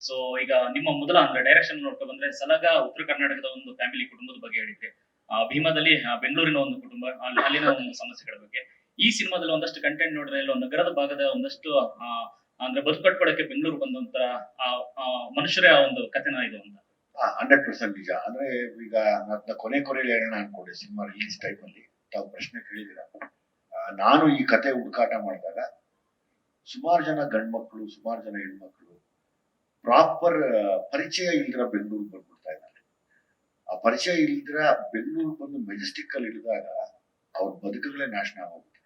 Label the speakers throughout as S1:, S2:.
S1: So ಈಗ ನಿಮ್ಮ ಮೊದಲ ಅಂದ್ರೆ ಡೈರೆಕ್ಷನ್ ನೋಡ್ಕೊಂಡು ಬಂದ್ರೆ ಸಲಗ ಉತ್ತರ ಕರ್ನಾಟಕದ ಒಂದು ಫ್ಯಾಮಿಲಿ ಕುಟುಂಬದ ಬಗ್ಗೆ ಹೇಳಿದ್ರಿ. ಭೀಮಾದಲ್ಲಿ ಬೆಂಗಳೂರಿನ ಒಂದು ಕುಟುಂಬ ಅಲ್ಲಿನ ಒಂದು ಸಮಸ್ಯೆಗಳ ಬಗ್ಗೆ. ಈ ಸಿನಿಮಾದಲ್ಲಿ ಒಂದಷ್ಟು ಕಂಟೆಂಟ್ ನೋಡಿದ್ರೆ ಎಲ್ಲೋ ನಗರದ ಭಾಗದ ಒಂದಷ್ಟು ಅಂದ್ರೆ ಬದುಕು ಕಟ್ಕೊಳ್ಳಕ್ಕೆ ಬೆಂಗಳೂರು ಬಂದಂತ ಮನುಷ್ಯರ ಒಂದು ಕಥೆನ ಇದು ಅಂತ.
S2: 100% ನಿಜ. ಅಂದ್ರೆ ಈಗ ನನ್ನ ಕೊನೆಯಲ್ಲಿ ಹೇಳೋಣ ಅನ್ಕೊಂಡೆ ಸಿನಿಮಾ ರಿಲೀಸ್ ಟೈಮ್ ಅಲ್ಲಿ ತಾವು ಪ್ರಶ್ನೆ ಕೇಳಿದಿರ. ನಾನು ಈ ಕತೆ ಹುಡುಕಾಟ ಮಾಡಿದಾಗ ಸುಮಾರು ಜನ ಗಂಡ್ಮಕ್ಳು, ಸುಮಾರು ಜನ ಹೆಣ್ಮಕ್ಳು ಪ್ರಾಪರ್ ಪರಿಚಯ ಇಲ್ದಿರ ಬೆಂಗಳೂರಿಗೆ ಬಂದ್ಬಿಡ್ತಾ ಇದ್ದಾರೆ. ಆ ಪರಿಚಯ ಇಲ್ದಿರ ಬೆಂಗಳೂರು ಬಂದು ಮೆಜೆಸ್ಟಿಕ್ ಅಲ್ಲಿ ಇಳಿದಾಗ ಅವ್ರ ಬದುಕುಗಳೇ ನಾಶನ ಆಗೋಗುತ್ತೆ.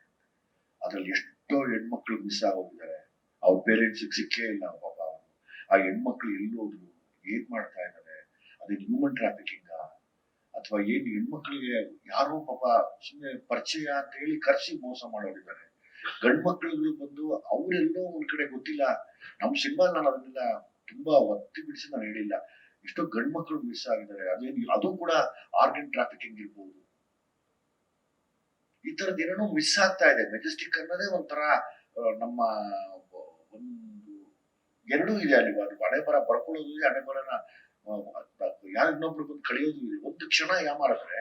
S2: ಅದ್ರಲ್ಲಿ ಎಷ್ಟೋ ಹೆಣ್ಮಕ್ಳು ಮಿಸ್ ಆಗೋಗಿದ್ದಾರೆ. ಅವ್ರ ಪೇರೆಂಟ್ಸ್ ಸಿಕ್ಕೇ ಇಲ್ಲ ಪಾಪ. ಆ ಹೆಣ್ಮಕ್ಳು ಎಲ್ಲೋದ್ರು, ಏನ್ ಮಾಡ್ತಾ ಇದ್ದಾರೆ, ಅದೇ ಹ್ಯೂಮನ್ ಟ್ರಾಫಿಕಿಂಗ್ ಅಥವಾ ಏನ್ ಹೆಣ್ಮಕ್ಳಿಗೆ ಯಾರೋ ಪಾಪ ಸುಮ್ಮನೆ ಪರಿಚಯ ಅಂತ ಹೇಳಿ ಕರ್ಸಿ ಮೋಸ ಮಾಡೋರಿದ್ದಾರೆ. ಗಂಡ್ ಮಕ್ಳುಗಳು ಬಂದು ಅವರೆಲ್ಲೋ ಒಂದ್ ಕಡೆ ಗೊತ್ತಿಲ್ಲ. ನಮ್ ಸಿನಿಮಾ ನಾನು ಅದನ್ನೆಲ್ಲ ತುಂಬಾ ಒತ್ತಿ ಬಿಡಿಸಿ ನಾನು ಹೇಳಿಲ್ಲ. ಎಷ್ಟೋ ಗಂಡ್ ಮಕ್ಳು ಮಿಸ್ ಆಗಿದ್ದಾರೆ. ಅದು ಕೂಡ ಆರ್ಗನ್ ಟ್ರಾಫಿಕಿಂಗ್ ಇರ್ಬೋದು. ಈ ತರದ್ ಏನೇನೋ ಮಿಸ್ ಆಗ್ತಾ ಇದೆ. ಮೆಜೆಸ್ಟಿಕ್ ಅನ್ನೋದೇ ಒಂಥರ ನಮ್ಮ ಒಂದು ಎರಡೂ ಇದೆ ಅಲ್ಲಿ. ಹಣೆ ಬರ ಬರ್ಕೊಳ್ಳೋದು ಇದೆ, ಹಣೆ ಬರನ ಯಾರು ಇನ್ನೊಬ್ರು ಬಂದು ಕಳಿಯೋದು ಇದೆ. ಒಂದು ಕ್ಷಣ ಮಾಡಿದ್ರೆ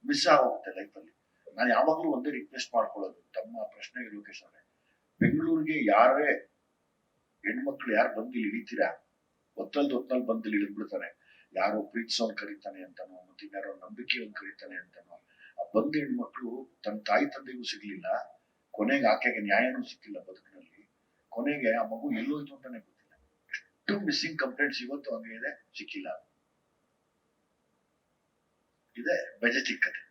S2: ಮಿಸ್ ಆಗೋಗುತ್ತೆ ಲೈಫಲ್ಲಿ. ನಾನು ಯಾವಾಗ್ಲೂ ಒಂದೇ ರಿಕ್ವೆಸ್ಟ್ ಮಾಡ್ಕೊಳ್ಳೋದು ತಮ್ಮ ಪ್ರಶ್ನೆಗೆ ಲೋಕೇಶ್ ಅವರೇ, ಬೆಂಗಳೂರಿಗೆ ಯಾರೇ ಹೆಣ್ಮಕ್ಳು ಯಾರು ಬಂದು ಇಲ್ಲಿ ಇಳಿತೀರಾ, ಹೊತ್ತಲ್ಲಿ ಬಂದು ಇಲ್ಲಿ ಇಳಿದ್ಬಿಡ್ತಾರೆ. ಯಾರೋ ಪ್ರೀತಿಸೋನ್ ಕರೀತಾನೆ ಅಂತನೋ, ಮತ್ತೆ ಯಾರೋ ನಂಬಿಕೆಯನ್ನು ಕರೀತಾನೆ ಅಂತನೋ. ಆ ಬಂದ ಹೆಣ್ಮಕ್ಳು ತನ್ನ ತಾಯಿ ತಂದೆಗೂ ಸಿಗ್ಲಿಲ್ಲ, ಕೊನೆಗೆ ಆಕೆಗೆ ನ್ಯಾಯನೂ ಸಿಕ್ಕಿಲ್ಲ ಬದುಕಿನಲ್ಲಿ. ಕೊನೆಗೆ ಆ ಮಗು ಎಲ್ಲೋಯ್ತು ಅಂತಾನೆ ಗೊತ್ತಿಲ್ಲ. ಎಷ್ಟು ಮಿಸ್ಸಿಂಗ್ ಕಂಪ್ಲೇಂಟ್ಸ್ ಇವತ್ತು ಹಂಗೆ ಇದೆ, ಸಿಕ್ಕಿಲ್ಲ. ಇದೆ ಮೆಜೆಸ್ಟಿಕ್ ಕತೆ.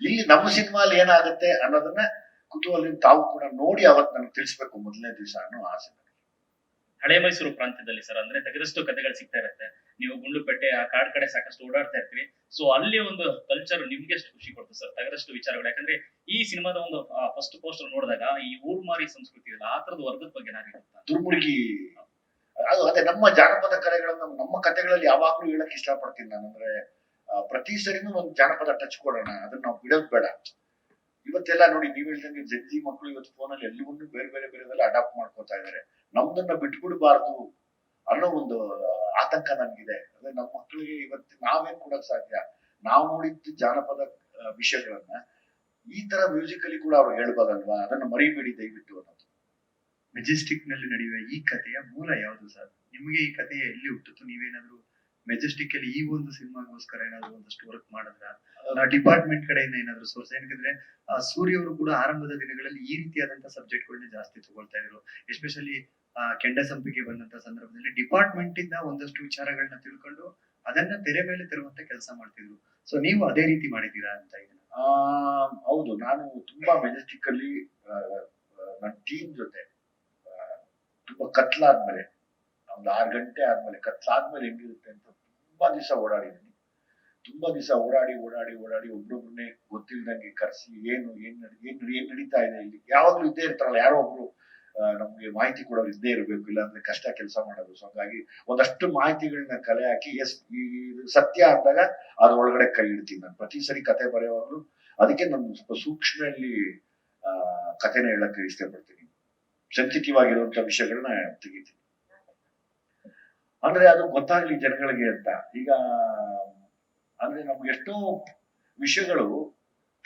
S2: ಇಲ್ಲಿ ನಮ್ಮ ಸಿನಿಮಾಲಿ ಏನಾಗುತ್ತೆ ಅನ್ನೋದನ್ನ ಕುತೂಹಲ ತಾವು ಕೂಡ ನೋಡಿ ಅವತ್ತು ನನಗೆ ತಿಳಿಸ್ಬೇಕು ಮೊದಲನೇ ದಿವಸ ಅನ್ನೋ ಆಸೆ.
S1: ಹಳೆ ಮೈಸೂರು ಪ್ರಾಂತ್ಯದಲ್ಲಿ ಸರ್ ಅಂದ್ರೆ ತೆಗೆದಷ್ಟು ಕಥೆಗಳು ಸಿಗ್ತಾ ಇರುತ್ತೆ. ನೀವು ಗುಂಡ್ಲುಪೇಟೆ ಆ ಕಾಡ್ ಕಡೆ ಸಾಕಷ್ಟು ಓಡಾಡ್ತಾ ಇರ್ತೀರಿ. ಸೊ ಅಲ್ಲಿ ಒಂದು ಕಲ್ಚರ್ ನಿಮ್ಗೆ ಎಷ್ಟು ಖುಷಿ ಕೊಡ್ತು ಸರ್ ತೆಗೆದಷ್ಟು ವಿಚಾರಗಳು? ಯಾಕಂದ್ರೆ ಈ ಸಿನಿಮಾದ ಒಂದು ಫಸ್ಟ್ ಪೋಸ್ಟರ್ ನೋಡಿದಾಗ ಈ ಊರ್ಮಾರಿ ಸಂಸ್ಕೃತಿ ಇಲ್ಲ ಆ ತರದ ವರ್ಗದ ಬಗ್ಗೆ ನಾನಿರುತ್ತೆ
S2: ದುರ್ಮುಡುಗಿ ಅದು ಅದೇ ನಮ್ಮ ಜಾನಪದ ಕಲೆಗಳನ್ನ ನಮ್ಮ ಕಥೆಗಳಲ್ಲಿ ಯಾವಾಗ್ಲೂ ಹೇಳಕ್ ಇಷ್ಟಪಡ್ತೀನಿ ನಾನು. ಅಂದ್ರೆ ಪ್ರತಿ ಸರಿನೂ ಒಂದು ಜಾನಪದ ಟಚ್ ಕೊಡೋಣ, ಅದನ್ನ ನಾವು ಬಿಡೋದ್ ಬೇಡ. ಇವತ್ತೆಲ್ಲ ನೋಡಿ ನೀವ್ ಹೇಳ್ದಂಗೆ ಜಡ್ಜಿ ಮಕ್ಕಳು ಇವತ್ತು ಫೋನಲ್ಲಿ ಎಲ್ಲವನ್ನೂ ಬೇರೆ ಬೇರೆ ಬೇರೆದೆಲ್ಲ ಅಡಾಪ್ಟ್ ಮಾಡ್ಕೋತಾ ಇದಾರೆ. ನಮ್ದನ್ನ ಬಿಟ್ಬಿಡ್ಬಾರ್ದು ಅನ್ನೋ ಒಂದು ಆತಂಕ ನನ್ಗಿದೆ. ಅಂದ್ರೆ ನಮ್ಮ ಮಕ್ಕಳಿಗೆ ಇವತ್ತು ನಾವೇನ್ ಕೊಡಕ್ ಸಾಧ್ಯ? ನಾವು ನೋಡಿದ್ದು ಜಾನಪದ ವಿಷಯಗಳನ್ನ ಈ ತರ ಮ್ಯೂಸಿಕ್ ಅಲ್ಲಿ ಕೂಡ ಅವ್ರು ಹೇಳ್ಬೋದಲ್ವಾ? ಅದನ್ನ ಮರಿಬೇಡಿ ದಯವಿಟ್ಟು ಅನ್ನೋದು.
S3: ಮೆಜೆಸ್ಟಿಕ್ ನಲ್ಲಿ ನಡೆಯುವ ಈ ಕಥೆಯ ಮೂಲ ಯಾವುದು ಸರ್? ನಿಮಗೆ ಈ ಕಥೆಯ ಎಲ್ಲಿ ಹುಟ್ಟಿತು? ನೀವೇನಾದ್ರೂ ಮೆಜೆಸ್ಟಿಕ್ ಅಲ್ಲಿ ಈ ಒಂದು ಸಿನಿಮಾಗೋಸ್ಕರ ಏನಾದ್ರು ಒಂದಷ್ಟು ವರ್ಕ್ ಮಾಡಿದ್ರ? ಡಿಪಾರ್ಟ್ಮೆಂಟ್ ಕಡೆಯಿಂದ ಏನಾದ್ರು ಸೋರ್ಸ್? ಯಾಕಂದ್ರೆ ಸೂರ್ಯ ಅವರು ಕೂಡ ಆರಂಭದ ದಿನಗಳಲ್ಲಿ ಈ ರೀತಿಯಾದಂತಹ ಸಬ್ಜೆಕ್ಟ್ ಗಳನ್ನ ಜಾಸ್ತಿ ತಗೊಳ್ತಾ ಇದ್ರು. ಎಸ್ಪೆಷಲಿ ಕೆಂಡ ಸಂಪಿಗೆ ಬಂದಂತ ಸಂದರ್ಭದಲ್ಲಿ ಡಿಪಾರ್ಟ್ಮೆಂಟ್ ಇಂದ ಒಂದಷ್ಟು ವಿಚಾರಗಳನ್ನ ತಿಳ್ಕೊಂಡು ಅದನ್ನ ತೆರೆ ಮೇಲೆ ತರುವಂತ ಕೆಲಸ ಮಾಡ್ತಿದ್ರು. ಸೊ ನೀವು ಅದೇ ರೀತಿ ಮಾಡಿದೀರಾ ಅಂತ ಇದನ್ನ?
S2: ಹೌದು, ನಾನು ತುಂಬಾ ಮೆಜೆಸ್ಟಿಕ್ ಅಲ್ಲಿ ನನ್ನ ಟೀಮ್ ಜೊತೆ ತುಂಬಾ ಕತ್ಲಾದ್ಮೇಲೆ ಒಂದು 6 ಗಂಟೆ ಆದ್ಮೇಲೆ ಕತ್ಲಾದ್ಮೇಲೆ ಹೆಂಗಿರುತ್ತೆ ಅಂತ ತುಂಬಾ ದಿವಸ ಓಡಾಡಿದ್ದೀನಿ. ತುಂಬಾ ದಿವಸ ಓಡಾಡಿ ಒಬ್ರೊಬ್ರನ್ನೇ ಗೊತ್ತಿಲ್ದಂಗೆ ಕರ್ಸಿ ಏನ್ ನಡೀತಾ ಇದೆ ಇಲ್ಲಿ. ಯಾವಾಗ್ಲೂ ಇದ್ದೇ ಇರ್ತಾರಲ್ಲ ಯಾರೋ ಒಬ್ರು ನಮ್ಗೆ ಮಾಹಿತಿ ಕೊಡೋರು ಇದ್ದೇ ಇರ್ಬೇಕು, ಇಲ್ಲ ಅಂದ್ರೆ ಕಷ್ಟ ಕೆಲಸ ಮಾಡೋದು. ಸೊ ಹಾಗಾಗಿ ಒಂದಷ್ಟು ಮಾಹಿತಿಗಳನ್ನ ಕಲೆ ಹಾಕಿ ಈ ಸತ್ಯ ಅಂದಾಗ ಅದ್ರೊಳಗಡೆ ಕೈ ಇಡ್ತೀನಿ ನಾನು ಪ್ರತಿ ಸರಿ ಕತೆ ಬರೆಯುವಾಗ್ಲು. ಅದಕ್ಕೆ ನಾನು ಸ್ವಲ್ಪ ಸೂಕ್ಷ್ಮದಲ್ಲಿ ಕಥೆನ ಹೇಳಕ್ಕೆ ಇಷ್ಟಪಡ್ತೀನಿ. ಸೆನ್ಸಿಟಿವ್ ಆಗಿರುವಂತ ವಿಷಯಗಳನ್ನ ತೆಗಿತೀನಿ, ಅಂದ್ರೆ ಅದು ಗೊತ್ತಾಗ್ಲಿ ಜನಗಳಿಗೆ ಅಂತ. ಈಗ ಅಂದ್ರೆ ನಮ್ಗೆ ಎಷ್ಟೋ ವಿಷಯಗಳು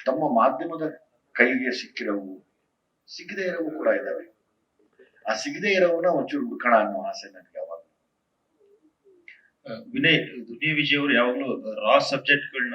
S2: ತಮ್ಮ ಮಾಧ್ಯಮದ ಕೈಗೆ ಸಿಕ್ಕಿರವು, ಸಿಗದೆ ಇರವು ಕೂಡ ಇದಾವೆ. ಆ ಸಿಗದೆ ಇರೋವನ್ನ ಒಂಚೂರು ಹುಡ್ಕೋಣ ಅನ್ನೋ ಆಸೆ ನನಗೆ ಯಾವಾಗ.
S3: ವಿನಯ್, ದುನಿಯಾ ವಿಜಯ್ ಅವರು ಯಾವಾಗ್ಲೂ ರಾ ಸಬ್ಜೆಕ್ಟ್ ಗಳನ್ನ